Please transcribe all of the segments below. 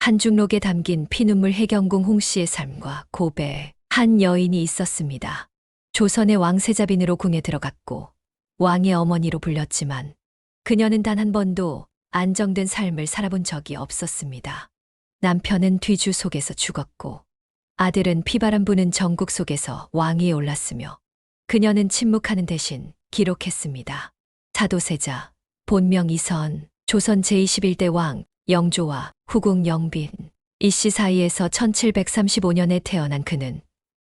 한중록에 담긴 피눈물 해경궁 홍씨의 삶과 고배, 한 여인이 있었습니다. 조선의 왕세자빈으로 궁에 들어갔고 왕의 어머니로 불렸지만 그녀는 단 한 번도 안정된 삶을 살아본 적이 없었습니다. 남편은 뒤주 속에서 죽었고 아들은 피바람 부는 정국 속에서 왕위에 올랐으며 그녀는 침묵하는 대신 기록했습니다. 사도세자, 본명 이선, 조선 제21대 왕 영조와 후궁 영빈, 이씨 사이에서 1735년에 태어난 그는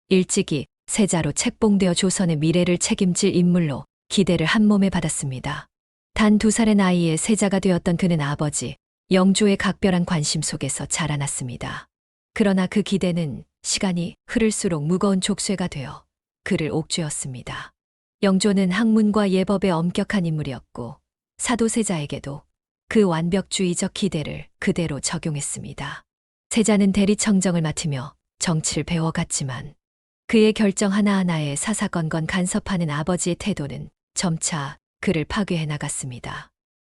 일찍이 세자로 책봉되어 조선의 미래를 책임질 인물로 기대를 한몸에 받았습니다. 단 2살의 나이에 세자가 되었던 그는 아버지 영조의 각별한 관심 속에서 자라났습니다. 그러나 그 기대는 시간이 흐를수록 무거운 족쇄가 되어 그를 옥죄었습니다. 영조는 학문과 예법의 엄격한 인물이었고 사도세자에게도 그 완벽주의적 기대를 그대로 적용했습니다. 세자는 대리청정을 맡으며 정치를 배워갔지만 그의 결정 하나하나에 사사건건 간섭하는 아버지의 태도는 점차 그를 파괴해 나갔습니다.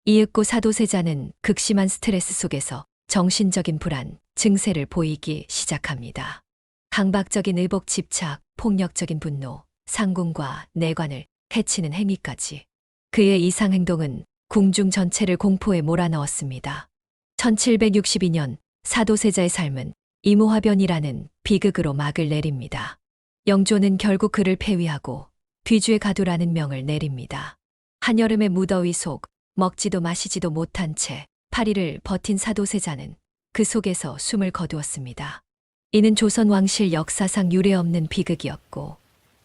이윽고 사도세자는 극심한 스트레스 속에서 정신적인 불안, 증세를 보이기 시작합니다. 강박적인 의복 집착, 폭력적인 분노, 상궁과 내관을 해치는 행위까지. 그의 이상 행동은 궁중 전체를 공포에 몰아넣었습니다. 1762년 사도세자의 삶은 이모화변이라는 비극으로 막을 내립니다. 영조는 결국 그를 폐위하고 뒤주의 가두라는 명을 내립니다. 한여름의 무더위 속 먹지도 마시지도 못한 채 8일을 버틴 사도세자는 그 속에서 숨을 거두었습니다. 이는 조선 왕실 역사상 유례없는 비극이었고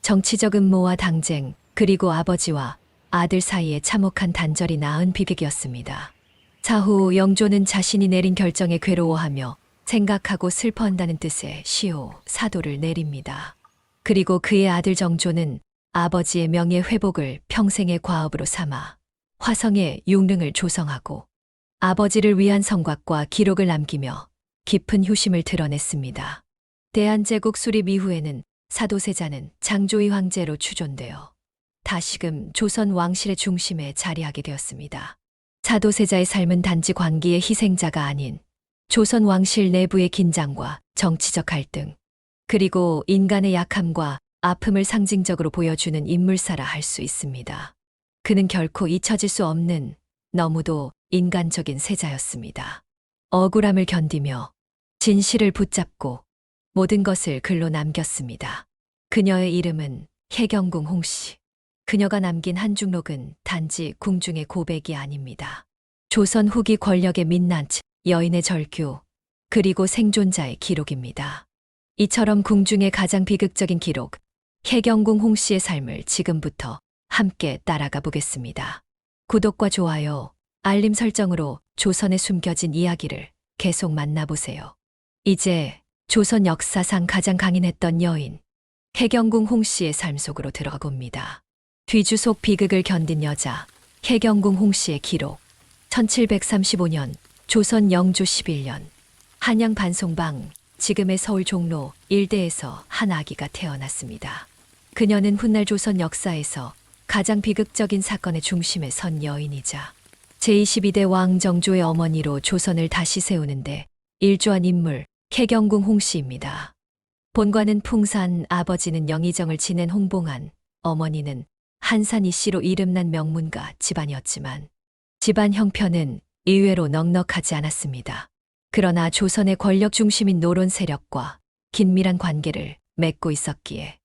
정치적 음모와 당쟁 그리고 아버지와 아들 사이에 참혹한 단절이 낳은 비극이었습니다. 사후 영조는 자신이 내린 결정에 괴로워하며 생각하고 슬퍼한다는 뜻의 시호, 사도를 내립니다. 그리고 그의 아들 정조는 아버지의 명예 회복을 평생의 과업으로 삼아 화성의 용릉을 조성하고 아버지를 위한 성곽과 기록을 남기며 깊은 효심을 드러냈습니다. 대한제국 수립 이후에는 사도세자는 장조위 황제로 추존되어 다시금 조선 왕실의 중심에 자리하게 되었습니다. 사도세자의 삶은 단지 광기의 희생자가 아닌 조선 왕실 내부의 긴장과 정치적 갈등, 그리고 인간의 약함과 아픔을 상징적으로 보여주는 인물사라 할 수 있습니다. 그는 결코 잊혀질 수 없는 너무도 인간적인 세자였습니다. 억울함을 견디며 진실을 붙잡고 모든 것을 글로 남겼습니다. 그녀의 이름은 해경궁 홍씨. 그녀가 남긴 한중록은 단지 궁중의 고백이 아닙니다. 조선 후기 권력의 민낯, 여인의 절규, 그리고 생존자의 기록입니다. 이처럼 궁중의 가장 비극적인 기록, 해경궁 홍씨의 삶을 지금부터 함께 따라가 보겠습니다. 구독과 좋아요, 알림 설정으로 조선에 숨겨진 이야기를 계속 만나보세요. 이제 조선 역사상 가장 강인했던 여인, 해경궁 홍씨의 삶 속으로 들어가 봅니다. 뒤주 속 비극을 견딘 여자, 해경궁 홍씨의 기록. 1735년, 조선 영조 11년, 한양 반송방, 지금의 서울 종로 일대에서 한 아기가 태어났습니다. 그녀는 훗날 조선 역사에서 가장 비극적인 사건의 중심에 선 여인이자 제22대 왕 정조의 어머니로 조선을 다시 세우는데 일조한 인물, 해경궁 홍씨입니다. 본관은 풍산, 아버지는 영의정을 지낸 홍봉안, 어머니는 한산 이씨로 이름난 명문가 집안이었지만 집안 형편은 의외로 넉넉하지 않았습니다. 그러나 조선의 권력 중심인 노론 세력과 긴밀한 관계를 맺고 있었기에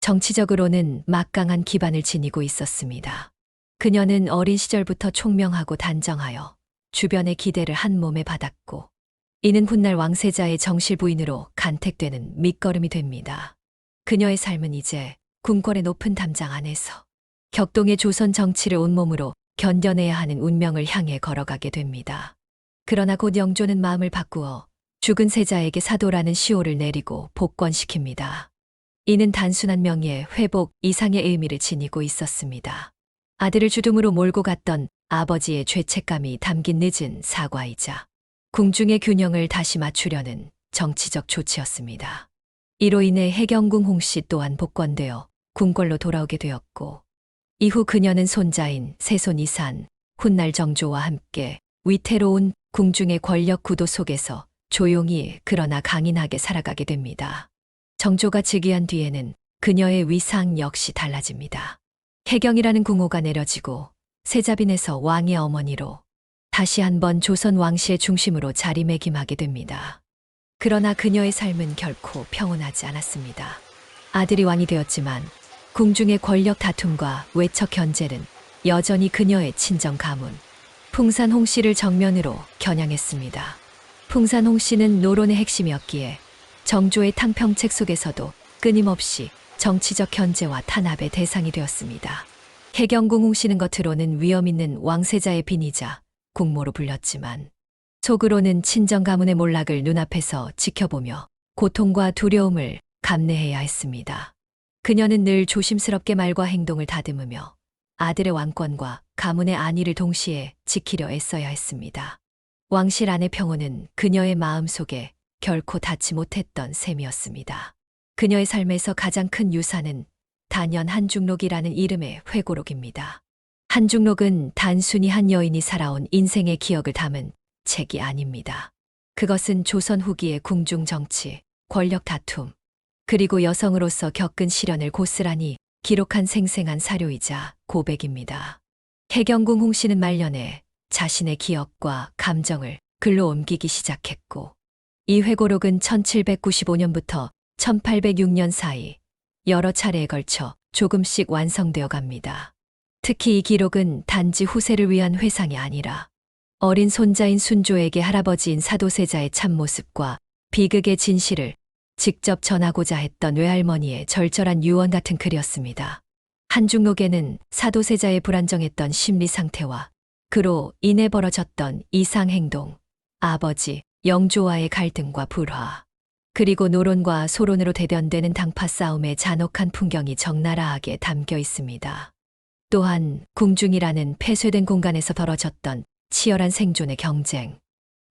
정치적으로는 막강한 기반을 지니고 있었습니다. 그녀는 어린 시절부터 총명하고 단정하여 주변의 기대를 한 몸에 받았고 이는 훗날 왕세자의 정실 부인으로 간택되는 밑거름이 됩니다. 그녀의 삶은 이제 궁궐의 높은 담장 안에서 격동의 조선 정치를 온몸으로 견뎌내야 하는 운명을 향해 걸어가게 됩니다. 그러나 곧 영조는 마음을 바꾸어 죽은 세자에게 사도라는 시호를 내리고 복권시킵니다. 이는 단순한 명예 회복 이상의 의미를 지니고 있었습니다. 아들을 주둥으로 몰고 갔던 아버지의 죄책감이 담긴 늦은 사과이자 궁중의 균형을 다시 맞추려는 정치적 조치였습니다. 이로 인해 해경궁 홍씨 또한 복권되어 궁궐로 돌아오게 되었고 이후 그녀는 손자인 세손 이산, 훗날 정조와 함께 위태로운 궁중의 권력 구도 속에서 조용히 그러나 강인하게 살아가게 됩니다. 정조가 즉위한 뒤에는 그녀의 위상 역시 달라집니다. 혜경이라는 궁호가 내려지고 세자빈에서 왕의 어머니로 다시 한번 조선 왕실의 중심으로 자리매김하게 됩니다. 그러나 그녀의 삶은 결코 평온하지 않았습니다. 아들이 왕이 되었지만 궁중의 권력 다툼과 외척 견제는 여전히 그녀의 친정 가문 풍산홍 씨를 정면으로 겨냥했습니다. 풍산홍 씨는 노론의 핵심이었기에 정조의 탕평책 속에서도 끊임없이 정치적 견제와 탄압의 대상이 되었습니다. 혜경궁 홍 씨는 겉으로는 위험 있는 왕세자의 빈이자 국모로 불렸지만 속으로는 친정 가문의 몰락을 눈앞에서 지켜보며 고통과 두려움을 감내해야 했습니다. 그녀는 늘 조심스럽게 말과 행동을 다듬으며 아들의 왕권과 가문의 안위를 동시에 지키려 애써야 했습니다. 왕실 안의 평온은 그녀의 마음속에 결코 닿지 못했던 셈이었습니다. 그녀의 삶에서 가장 큰 유산은 단연 한중록이라는 이름의 회고록입니다. 한중록은 단순히 한 여인이 살아온 인생의 기억을 담은 책이 아닙니다. 그것은 조선 후기의 궁중 정치, 권력 다툼, 그리고 여성으로서 겪은 시련을 고스란히 기록한 생생한 사료이자 고백입니다. 혜경궁 홍 씨는 말년에 자신의 기억과 감정을 글로 옮기기 시작했고, 이 회고록은 1795년부터 1806년 사이 여러 차례에 걸쳐 조금씩 완성되어 갑니다. 특히 이 기록은 단지 후세를 위한 회상이 아니라 어린 손자인 순조에게 할아버지인 사도세자의 참모습과 비극의 진실을 직접 전하고자 했던 외할머니의 절절한 유언 같은 글이었습니다. 한중록에는 사도세자의 불안정했던 심리 상태와 그로 인해 벌어졌던 이상 행동, 아버지 영조와의 갈등과 불화, 그리고 노론과 소론으로 대변되는 당파 싸움의 잔혹한 풍경이 적나라하게 담겨 있습니다. 또한 궁중이라는 폐쇄된 공간에서 벌어졌던 치열한 생존의 경쟁,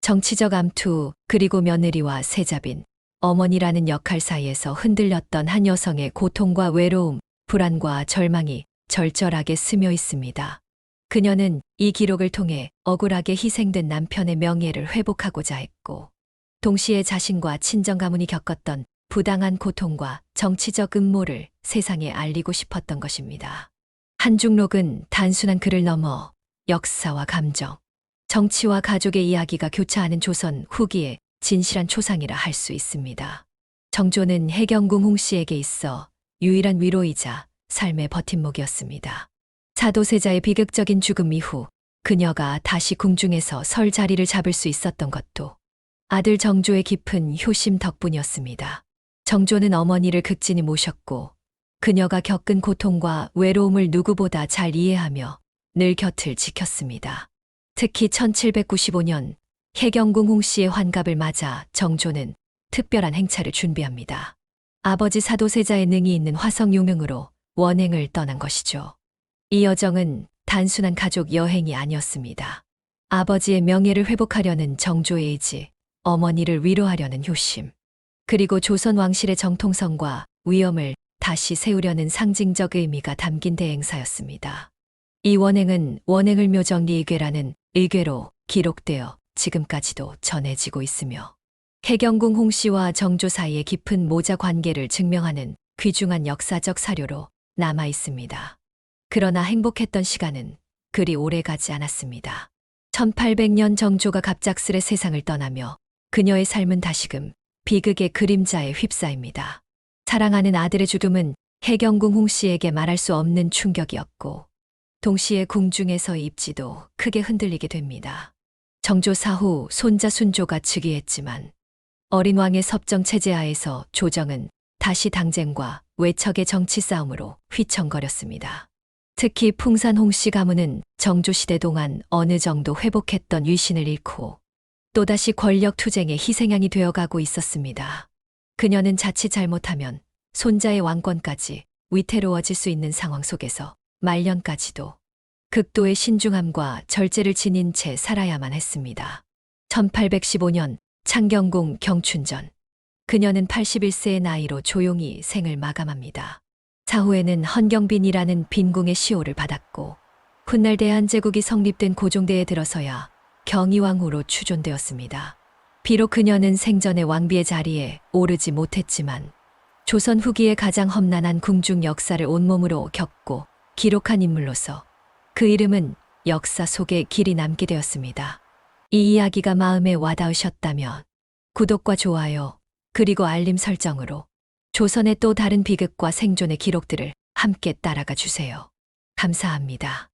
정치적 암투, 그리고 며느리와 세자빈, 어머니라는 역할 사이에서 흔들렸던 한 여성의 고통과 외로움, 불안과 절망이 절절하게 스며 있습니다. 그녀는 이 기록을 통해 억울하게 희생된 남편의 명예를 회복하고자 했고, 동시에 자신과 친정 가문이 겪었던 부당한 고통과 정치적 음모를 세상에 알리고 싶었던 것입니다. 한중록은 단순한 글을 넘어 역사와 감정, 정치와 가족의 이야기가 교차하는 조선 후기의 진실한 초상이라 할 수 있습니다. 정조는 혜경궁 홍 씨에게 있어 유일한 위로이자 삶의 버팀목이었습니다. 사도세자의 비극적인 죽음 이후 그녀가 다시 궁중에서 설 자리를 잡을 수 있었던 것도 아들 정조의 깊은 효심 덕분이었습니다. 정조는 어머니를 극진히 모셨고 그녀가 겪은 고통과 외로움을 누구보다 잘 이해하며 늘 곁을 지켰습니다. 특히 1795년 혜경궁 홍 씨의 환갑을 맞아 정조는 특별한 행차를 준비합니다. 아버지 사도세자의 능이 있는 화성 용흥으로 원행을 떠난 것이죠. 이 여정은 단순한 가족 여행이 아니었습니다. 아버지의 명예를 회복하려는 정조의 의지, 어머니를 위로하려는 효심, 그리고 조선 왕실의 정통성과 위엄을 다시 세우려는 상징적 의미가 담긴 대행사였습니다. 이 원행은 원행을 묘정리 의궤라는 의궤로 기록되어 지금까지도 전해지고 있으며 혜경궁 홍 씨와 정조 사이의 깊은 모자 관계를 증명하는 귀중한 역사적 사료로 남아 있습니다. 그러나 행복했던 시간은 그리 오래가지 않았습니다. 1800년 정조가 갑작스레 세상을 떠나며 그녀의 삶은 다시금 비극의 그림자에 휩싸입니다. 사랑하는 아들의 죽음은 혜경궁 홍 씨에게 말할 수 없는 충격이었고 동시에 궁중에서의 입지도 크게 흔들리게 됩니다. 정조 사후 손자 순조가 즉위했지만 어린 왕의 섭정 체제 하에서 조정은 다시 당쟁과 외척의 정치 싸움으로 휘청거렸습니다. 특히 풍산홍 씨 가문은 정조 시대 동안 어느 정도 회복했던 위신을 잃고 또다시 권력 투쟁의 희생양이 되어가고 있었습니다. 그녀는 자칫 잘못하면 손자의 왕권까지 위태로워질 수 있는 상황 속에서 말년까지도 극도의 신중함과 절제를 지닌 채 살아야만 했습니다. 1815년 창경궁 경춘전, 그녀는 81세의 나이로 조용히 생을 마감합니다. 사후에는 헌경빈이라는 빈궁의 시호를 받았고 훗날 대한제국이 성립된 고종대에 들어서야 경의왕후로 추존되었습니다. 비록 그녀는 생전의 왕비의 자리에 오르지 못했지만 조선 후기의 가장 험난한 궁중 역사를 온몸으로 겪고 기록한 인물로서 그 이름은 역사 속에 길이 남게 되었습니다. 이 이야기가 마음에 와닿으셨다면 구독과 좋아요 그리고 알림 설정으로 조선의 또 다른 비극과 생존의 기록들을 함께 따라가 주세요. 감사합니다.